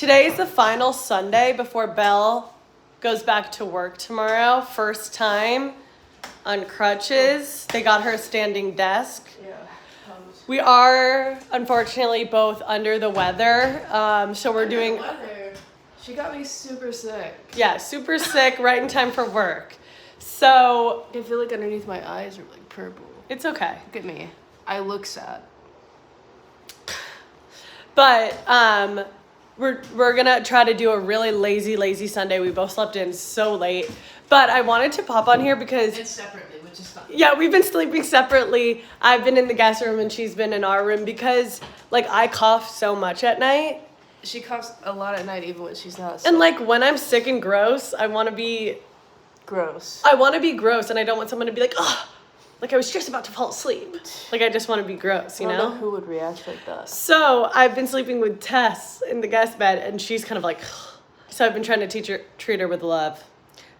Today is the final Sunday before Belle goes back to work tomorrow. First time on crutches. They got her a standing desk. Yeah. We are unfortunately both under the weather. So we're doing. She got me super sick. Yeah, super sick, right in time for work. So I feel like underneath my eyes are like purple. it's okay. Look at me. I look sad. But we're gonna try to do a really lazy Sunday. We both slept in so late. But I wanted to pop on here because And separately, which is fun. yeah, we've been sleeping separately. I've been in the guest room and she's been in our room because like I cough so much at night. She coughs a lot at night even when she's not sick. And like when I'm sick and gross, I wanna be gross. and I don't want someone to be like, oh, like I was just about to fall asleep. Like I just want to be gross, you I don't know? know who would react like that. So I've been sleeping with Tess in the guest bed and she's kind of like, so I've been trying to treat her with love.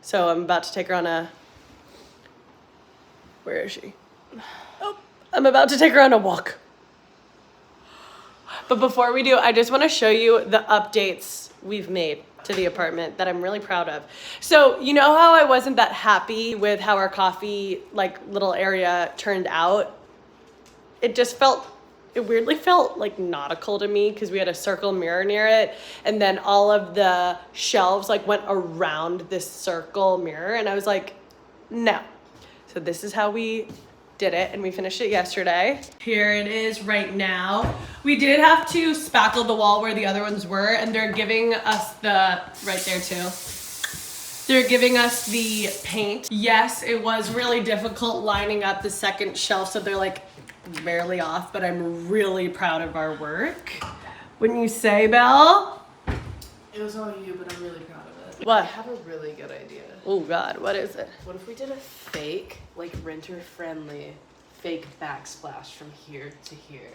So I'm about to take her on a, where is she? Oh, I'm about to take her on a walk. But before we do, I just want to show you the updates we've made to the apartment that I'm really proud of. So you know how I wasn't that happy with how our coffee like little area turned out? It weirdly felt like nautical to me because we had a circle mirror near it and then all of the shelves like went around this circle mirror and I was like, no. So this is how we did it and we finished it yesterday. Here it is right now. We did have to spackle the wall where the other ones were and they're giving us right there too. They're giving us the paint. Yes, it was really difficult lining up the second shelf so they're like barely off, but I'm really proud of our work. Wouldn't you say, Belle? It was all you, but I'm really proud of it. What? I have a really good idea. Oh God, what is it? What if we did a fake, like renter-friendly, fake backsplash from here to here?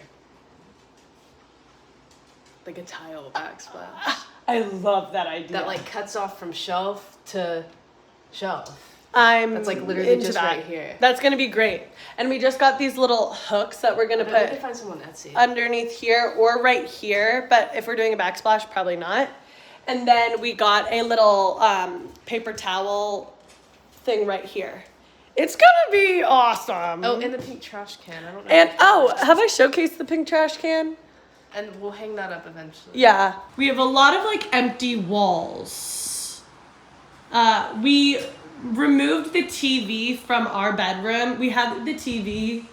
Like a tile backsplash. I love that idea. That like cuts off from shelf to shelf. That's like literally just right here. That's gonna be great. And we just got these little hooks that we're gonna We put could find someone on Etsy. underneath here or right here, but if we're doing a backsplash, probably not. And then we got a little paper towel thing right here. It's gonna be awesome. Oh, and the pink trash can. I don't know. And have I showcased the pink trash can? And we'll hang that up eventually. Yeah. We have a lot of like empty walls. We removed the TV from our bedroom. We had the TV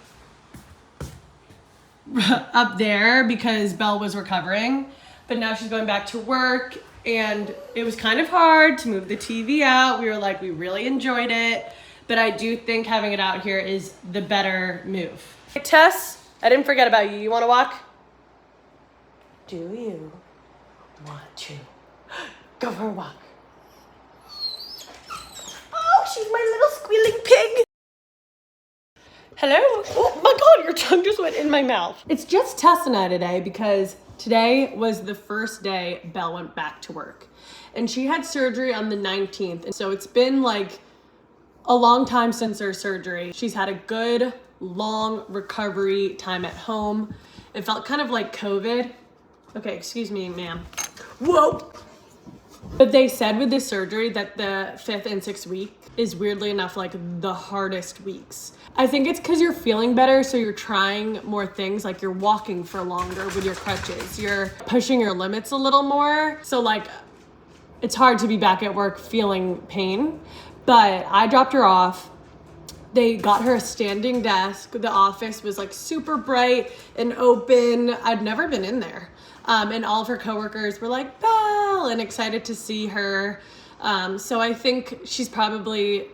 up there because Belle was recovering, but now she's going back to work and it was kind of hard to move the TV out. We were like, we really enjoyed it, but I do think having it out here is the better move. Hey, Tess, I didn't forget about you. You want to walk? Do you want to go for a walk? Oh, she's my little squealing pig. Hello? Oh my God, your tongue just went in my mouth. It's just Tess and I today because today was the first day Belle went back to work. And she had surgery on the 19th. And so it's been like a long time since her surgery. She's had a good, long recovery time at home. It felt kind of like COVID. Okay, excuse me, ma'am. Whoa! But they said with this surgery that the 5th and 6th week is weirdly enough like the hardest weeks. I think it's because you're feeling better, so you're trying more things, like you're walking for longer with your crutches. You're pushing your limits a little more. So like, it's hard to be back at work feeling pain. But I dropped her off. They got her a standing desk. The office was like super bright and open. I'd never been in there. And all of her coworkers were like, Belle, and excited to see her. So I think she's probably,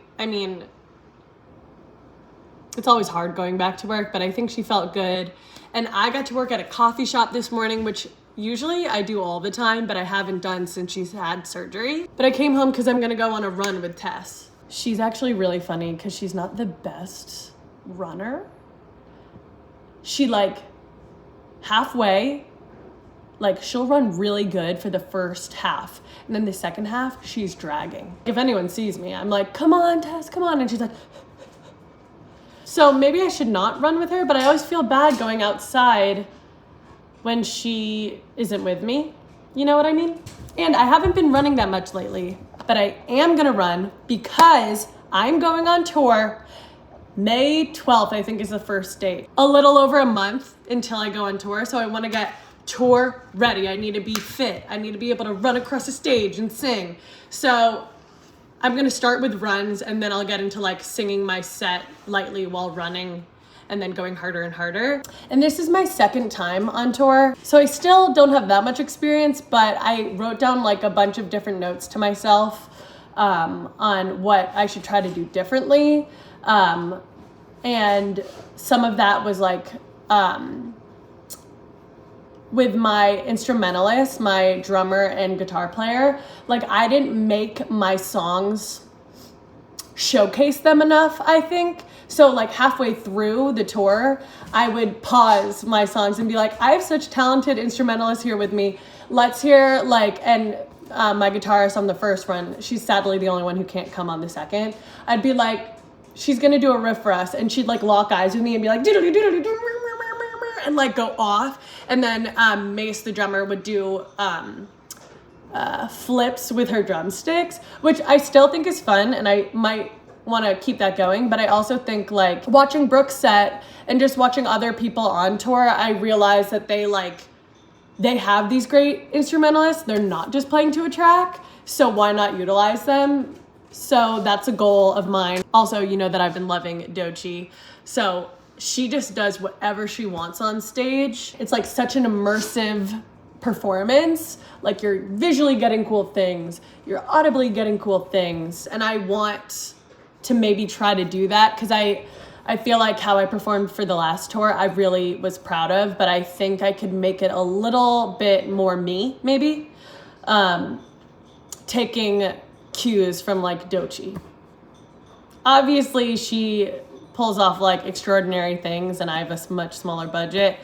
it's always hard going back to work, but I think she felt good. And I got to work at a coffee shop this morning, which usually I do all the time, but I haven't done since she's had surgery. But I came home because I'm gonna go on a run with Tess. She's actually really funny because she's not the best runner. She like halfway, like she'll run really good for the first half. And then the second half, she's dragging. If anyone sees me, I'm like, come on, Tess, come on. And she's like, so maybe I should not run with her, but I always feel bad going outside when she isn't with me. You know what I mean? And I haven't been running that much lately, but I am gonna run because I'm going on tour. May 12th, I think, is the first date. A little over a month until I go on tour, so I wanna get tour ready. I need to be fit. I need to be able to run across the stage and sing. So I'm gonna start with runs, and then I'll get into like singing my set lightly while running, and then going harder and harder. And this is my second time on tour, so I still don't have that much experience, but I wrote down like a bunch of different notes to myself on what I should try to do differently. And some of that was like, with my instrumentalist, my drummer and guitar player, like I didn't make my songs showcase them enough, I think. So like halfway through the tour, I would pause my songs and be like, I have such talented instrumentalists here with me. Let's hear like, and my guitarist on the first run, she's sadly the only one who can't come on the second. I'd be like, she's gonna do a riff for us, and she'd like lock eyes with me and be like, and like go off. And then Mace, the drummer, would do flips with her drumsticks, which I still think is fun, and I might want to keep that going. But I also think like watching Brooke's set and just watching other people on tour, I realized that they have these great instrumentalists. They're not just playing to a track, so why not utilize them? So that's a goal of mine. Also, you know that I've been loving Doechii, so she just does whatever she wants on stage. It's like such an immersive performance. Like you're visually getting cool things, you're audibly getting cool things, and I want to maybe try to do that, because I feel like how I performed for the last tour, I really was proud of, but I think I could make it a little bit more me, maybe. Taking cues from like Doechii. Obviously, she pulls off like extraordinary things, and I have a much smaller budget.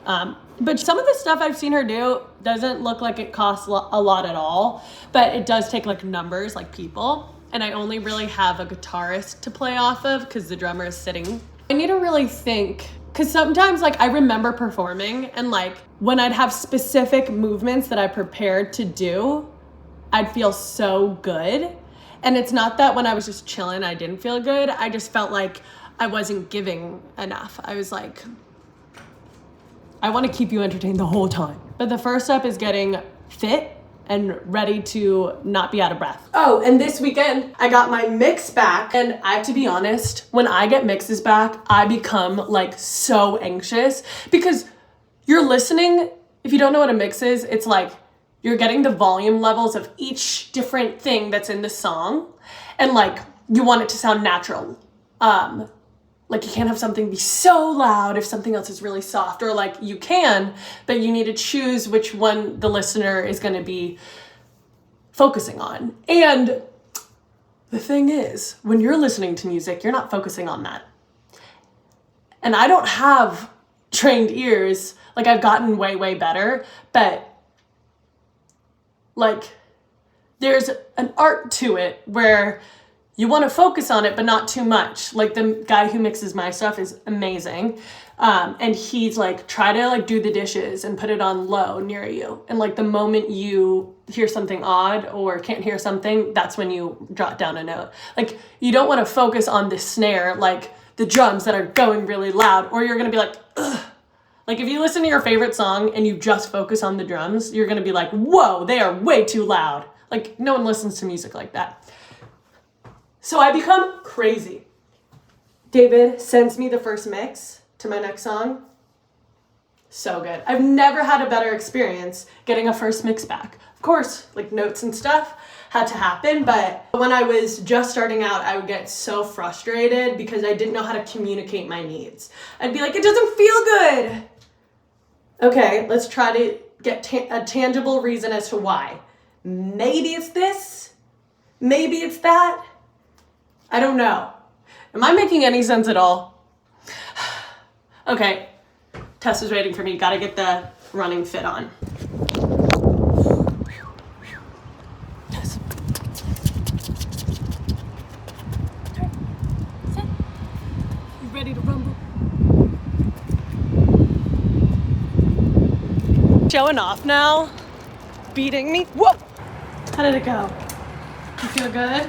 But some of the stuff I've seen her do doesn't look like it costs a lot at all, but it does take like numbers, like people. And I only really have a guitarist to play off of because the drummer is sitting. I need to really think, because sometimes like I remember performing, and like when I'd have specific movements that I prepared to do, I'd feel so good. And it's not that when I was just chilling, I didn't feel good. I just felt like I wasn't giving enough. I was like, I want to keep you entertained the whole time. But the first step is getting fit and ready to not be out of breath. Oh, and this weekend I got my mix back, and I have to be honest, when I get mixes back, I become like so anxious, because you're listening. If you don't know what a mix is, it's like you're getting the volume levels of each different thing that's in the song, and like you want it to sound natural. Like you can't have something be so loud if something else is really soft, or like you can, but you need to choose which one the listener is going to be focusing on. And the thing is, when you're listening to music, you're not focusing on that. And I don't have trained ears. Like I've gotten way, way better, but like there's an art to it where you want to focus on it, but not too much. Like the guy who mixes my stuff is amazing. And he's like, try to like do the dishes and put it on low near you. And like the moment you hear something odd or can't hear something, that's when you drop down a note. Like you don't want to focus on the snare, like the drums that are going really loud, or you're going to be like, ugh. Like if you listen to your favorite song and you just focus on the drums, you're going to be like, whoa, they are way too loud. Like no one listens to music like that. So I become crazy. David sends me the first mix to my next song. So good. I've never had a better experience getting a first mix back. Of course, like notes and stuff had to happen, but when I was just starting out, I would get so frustrated because I didn't know how to communicate my needs. I'd be like, it doesn't feel good. Okay, let's try to get a tangible reason as to why. Maybe it's this. Maybe it's that. I don't know. Am I making any sense at all? Okay, Tess is waiting for me. Gotta get the running fit on. Tess. Okay. Sit. You ready to rumble? Showing off now. beating me. Whoa! How did it go? You feel good?